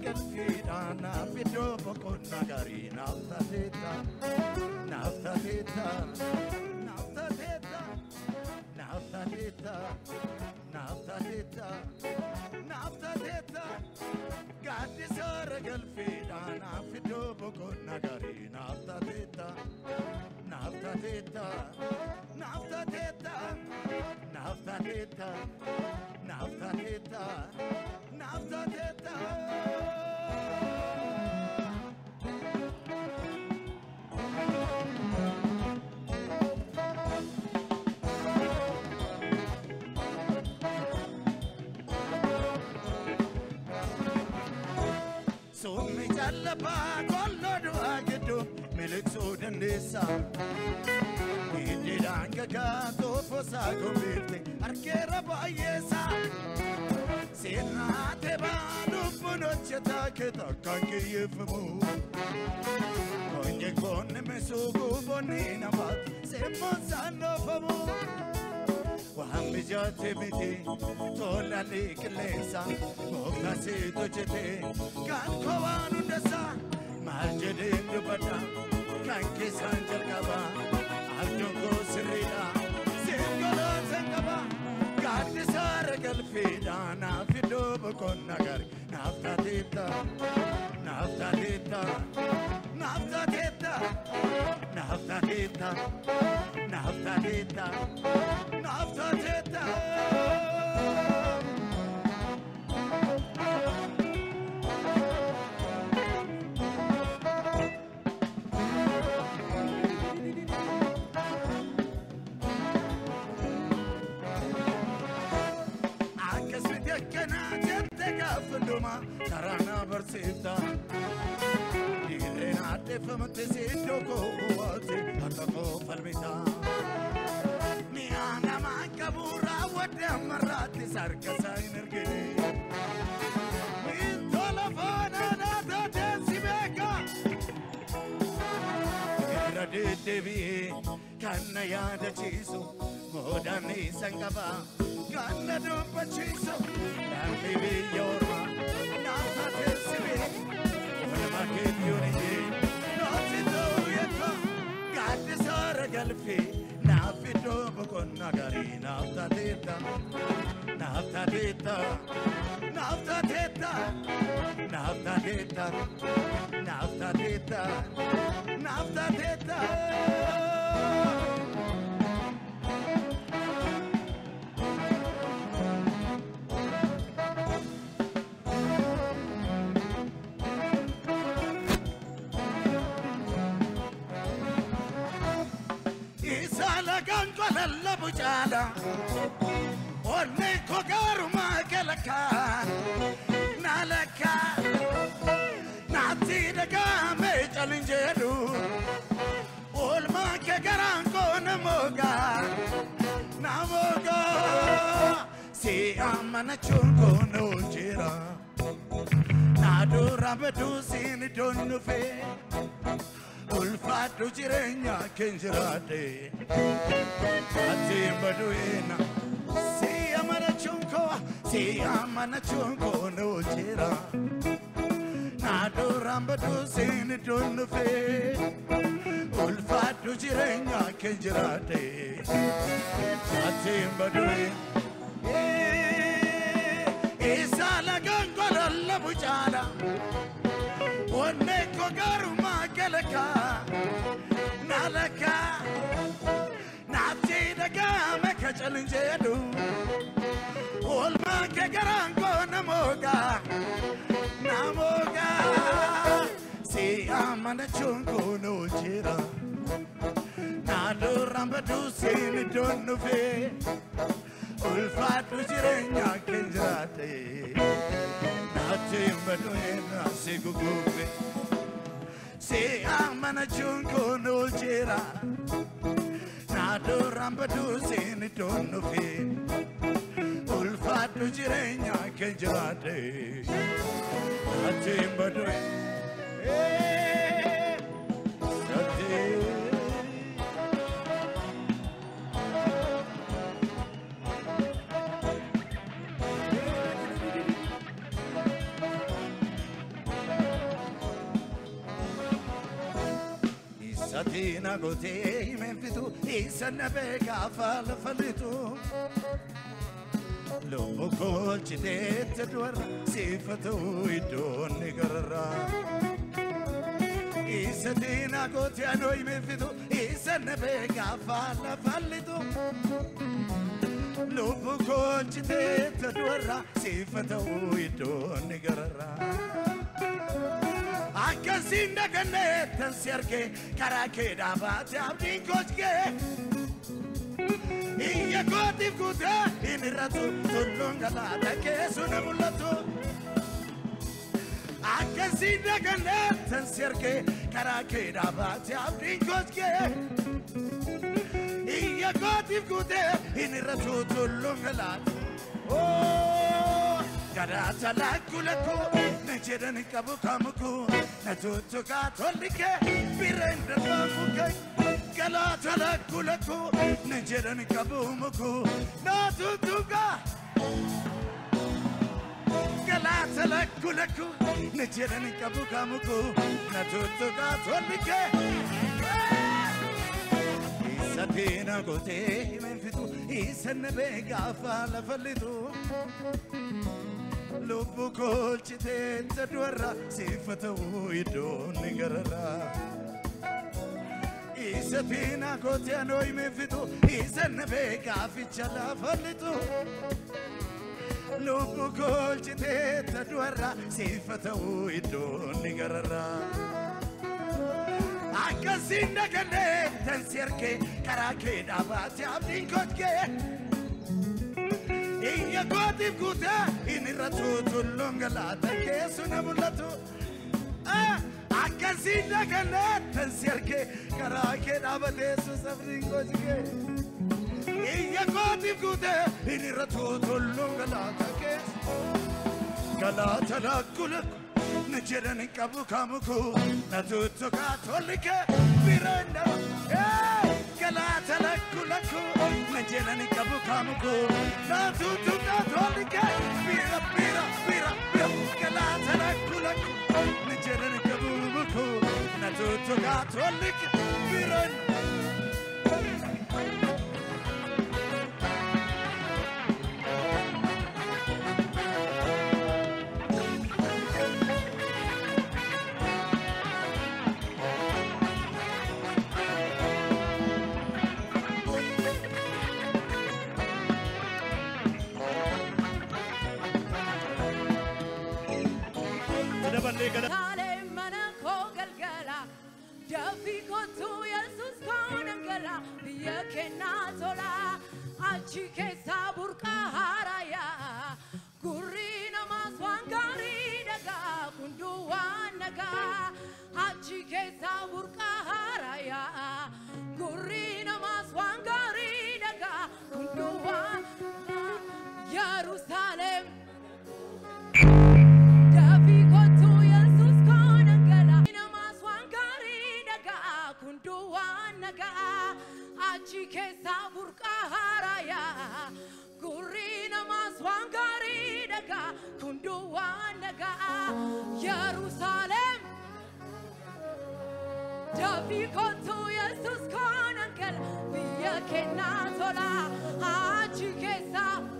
galfida na fido bokon nagari nafta teta nafta teta nafta teta nafta teta nafta teta nafta teta gadi sar galfida na fido bokon nagari nafta teta nafta teta nafta teta nafta teta nafta teta nafta teta Summi jallaba kollo duagedo milik sudandesa Idanga gato fosa gomete arkera bayesa Senate banu punocheta keta kange yefmu Onye konne mesugu bonina bat semozano famu Wahami jate miti tola liklesa Mokna se tojete kan kowanu desa Marjede dubata kanke sanjal kaba Aljongo sirida singolo sangaba Gadi sara galfida na fido bokon nagar Nafta teta nafta teta nafta teta nafta teta nafta teta nafta teta Funduma tarana bersifta Direna defamte sidoko wati atako falmita Miana makabura wade marati sarkasa energini Min telefona nada desibeka Irade devi kanna yada chisu modani sangaba kanna dumpa chisu Dammi vigliorma nata tesibi Olma kidyuniji Noti doyeta Gadi sara galfi Nafido bokon nagari Nafta teta Nafta teta Nafta teta Nafta teta Nafta teta Nafta teta Lalla bujala Onne kogaru magalaka Nalaka Nati daga me chalinjeru Olma kagaranko namoga Namoga Si amana chungo no jira Nadu rabadu sin donufe Ulfatu jirenya kenjirate Ati baduina Si amana chunko no jira Nadu rambadu sin donufe Ulfatu jirenya kenjirate Ati baduina Isala gangola labujala Onne kogaru magalaka Nalaka Nati daga meka chalinjedu Olma kagarango namoga Namoga Si amana chungo no jira Nadu rambadu sini donufe Ulfatu jirenya kenjate Nati mbaduena segugufe Si amana chungo no jira Nadu rambadu sini donufe Ulfatu jirenya kenjate Nati mbaduena Isatina gote menfitu isannabe gafa lafalitu Lobo colchite tadwara sifatu idon garra Isatina gote anoi menfitu isannabe gafa lafalitu Lobo colchite tadwara sifatu idon garra Akasinda ganetan serke karake dabat abdin kochke Iya kotif kuta iniratu tulungala take sunamulatu Akasinda ganetan serke karake dabat abdin kochke Iya kotif kuta iniratu tulungala Oh Garata la kulaku Najerani kabu kamuku Natutu katolike Birenda kamuke Galata la kulaku Najerani kabu muku Natutu ka Galata la kulaku Najerani kabu kamuku Natutu katolike Isatina gote menfitu Isannabe gafa la falitu Lobo colchite tadwara sifatu idon garra Isatina gote anoi menfitu Isannabe gaficha la falitu Lobo colchite tadwara sifatu idon garra Akasinda gane tanserke karake dabati abdin kotke Iya kotif kuta iniratu tulungala take sunamulatu Akasinda gane tanserke karake dabati susabdin kotke Iya kotif kuta iniratu tulungala take Galata la kulak Najerani kabu kamuku Natutu katolike Birenda Galata la kulaku Najerani kabu kamuku Natutu katolike Bira Galata la kulaku Najerani kabu muku Natutu katolike Birenda Achike saburka haraya Gurina maswangari daga kunduan naga Achike saburka haraya Gurina maswangari daga kunduan Jerusalem Daviko tu Yesus konangala Gurina maswangari daga kunduan naga Achike saburka haraya Gurina maswangari daga kunduan naga Jerusalem Daviko tu Yesus konangala Via kenatola Achike saburka